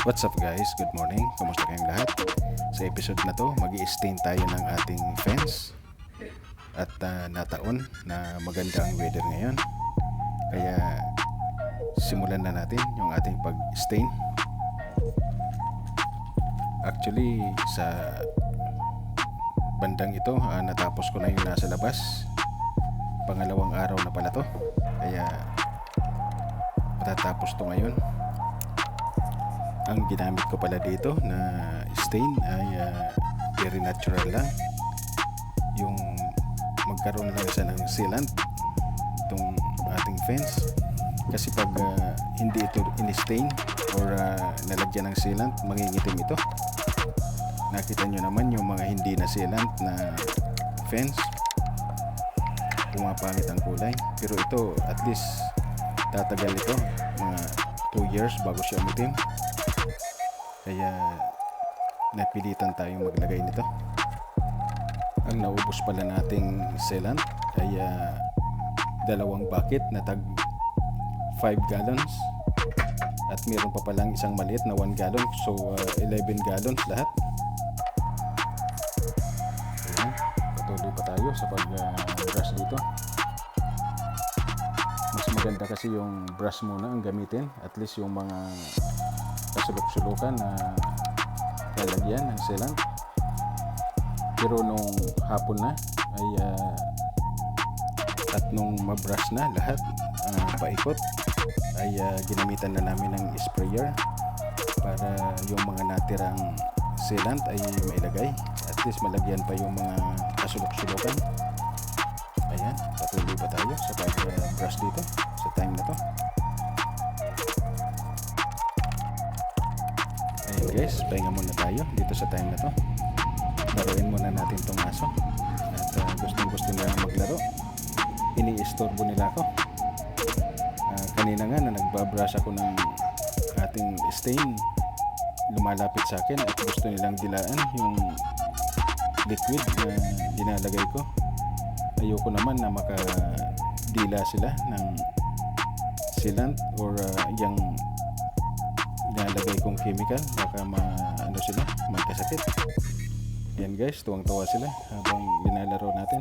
What's up guys? Good morning. Kamusta kayong lahat? Sa episode na to, mag-i-stain tayo ng ating fence. At nataon na maganda ang weather ngayon. Kaya simulan na natin yung ating pag-stain. Actually, sa bandang ito, natapos ko na yung nasa labas. Pangalawang araw na pala to. Kaya matatapos to ngayon. Ang ginamit ko pala dito na stain ay very natural lang. Yung magkaroon lang siya ng sealant itong ating fence. Kasi pag hindi ito in-stain or nalagyan ng sealant, mangingitim ito. Nakita nyo naman yung mga hindi na sealant na fence, pumapangit ang kulay. Pero ito at least tatagal ito mga 2 years bago siya umitim. Kaya napilitan tayong maglagay nito. Ang naubos pala nating sealant ay 2 bucket na tag 5 gallons. At meron pa palang isang maliit na 1 gallon. So 11 gallons lahat. Ayan, patuloy pa tayo sa pag-brush dito. Mas maganda kasi yung brush muna ang gamitin. At least yung mga kasulok-sulukan na lalagyan ng sealant. Pero nung hapon na ay at nung mabrush na lahat paikot ay ginamitan na namin ng sprayer para yung mga natirang sealant ay mailagay. At least malagyan pa yung mga kasulok-sulukan. Ayan, patuloy pa tayo sa pag-brush dito sa time na to. Ayan guys, pahinga muna tayo dito sa time na to. Laruin muna natin tong aso. At gustong-gusto nila maglaro. Ini-istorbo nila ako. Kanina nga na nagbabrush ako ng ating stain, lumalapit sa akin at gusto nilang dilaan yung liquid na dinalagay ko. Ayoko naman na makadila sila ng sealant or yung nilalagay kong chemical, baka sila magkasakit. Yan guys, tuwang-tuwa sila habang linalaro natin.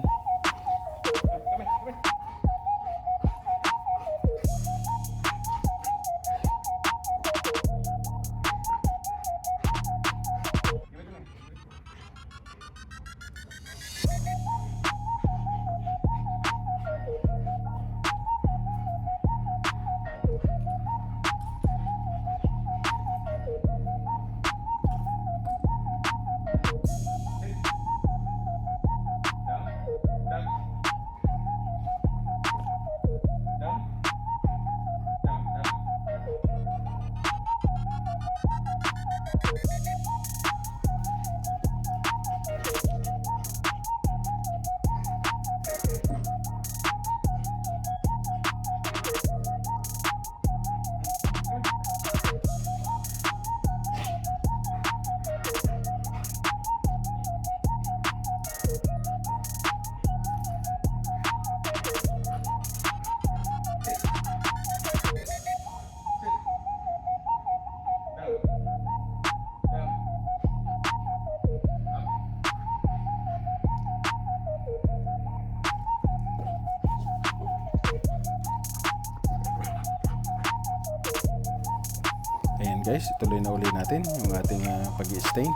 Ayan guys, ituloy na uli natin yung ating pag-i-stain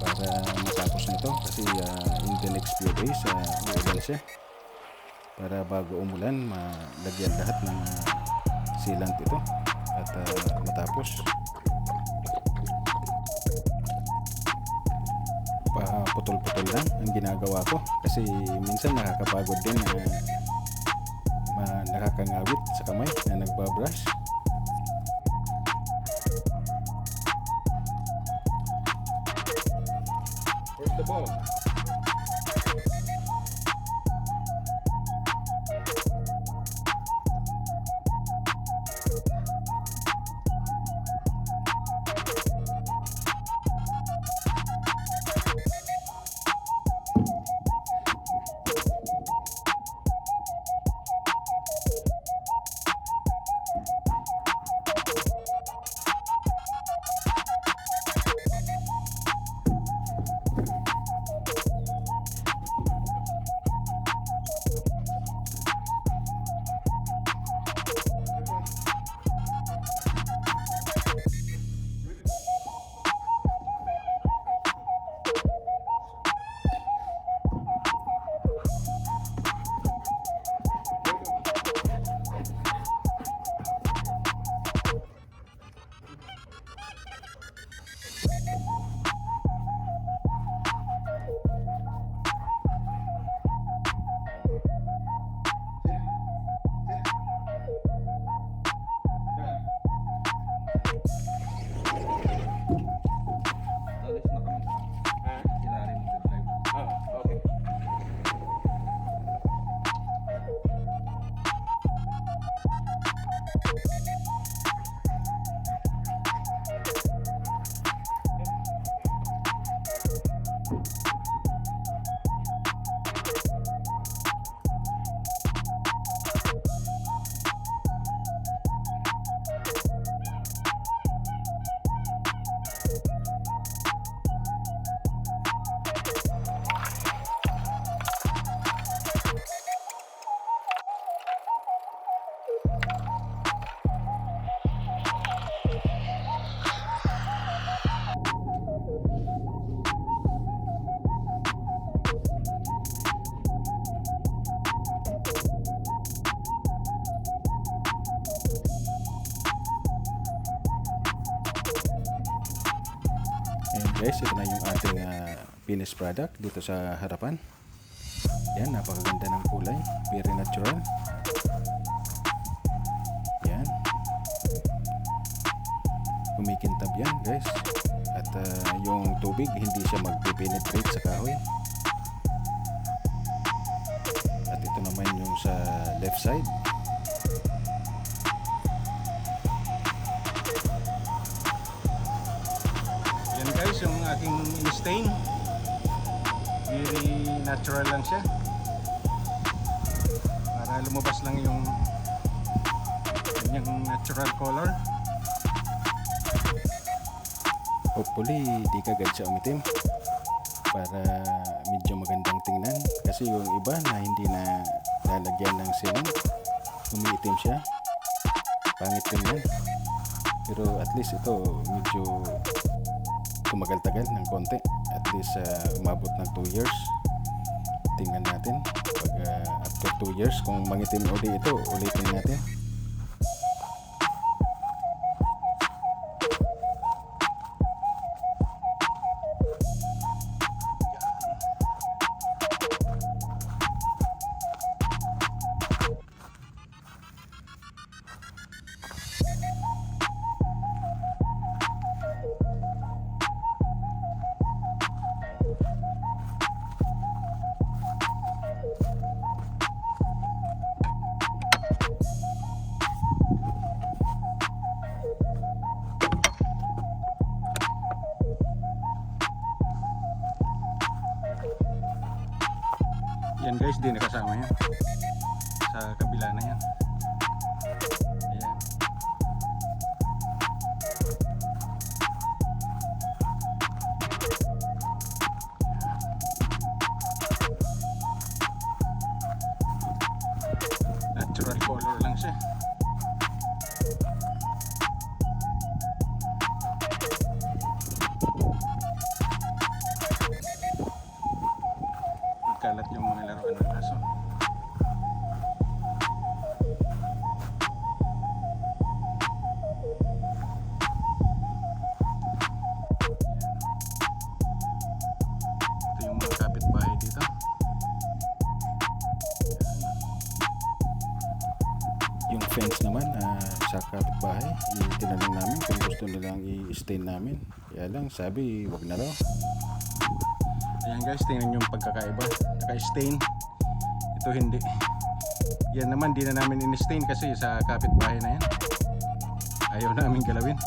para matapos nito kasi in the next few days uulan siya para bago umulan malagyan lahat ng sealant ito at matapos. Putol-putol lang ang ginagawa ko kasi minsan nakakapagod din nakakangawit sa kamay na nagbabrush. Where's the ball? Guys, ito na yung ating finished product dito sa harapan. Yan, napakaganda ng kulay, very natural. Yan, kumikintab yan guys. At yung tubig hindi siya mag-penetrate sa kahoy. At ito naman yung sa left side. Yan guys, yung aking in-stain, very natural lang siya para lumabas lang yung kanyang natural color. Hopefully di kagad siya umitim para medyo magandang tingnan, kasi yung iba na hindi na lalagyan ng silang umiitim siya, pangit tingnan. Pero at least ito medyo tumagal-tagal ng konti, at least umabot ng 2 years. Tingnan natin pag after 2 years kung mangitim uli ito, ulitin natin. Yan guys, di nakasama yan sa kabila na yan. Ayan. Natural color lang siya. Kalat yung mga laruan ng aso. Ito yung mga kapitbahay dito. Yung fence naman sa kapitbahay, itinanong namin kung gusto nilang i-stain namin. Kaya lang sabi wag na raw. Ayan guys, tingnan yung pagkakaiba. Naka-stain, ito hindi. Yan naman, di na namin in-stain kasi sa kapitbahay na yan. Ayaw namin galawin.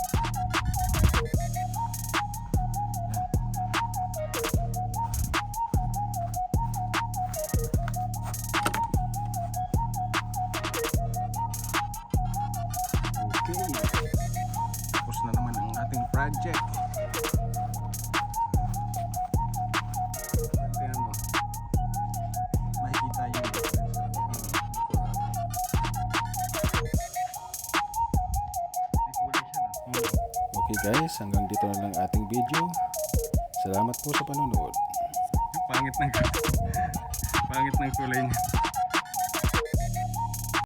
Okay, tapos na naman ang ating project. Okay guys, hanggang dito na lang ating video. Salamat po sa panonood. Pangit ng kulay niya.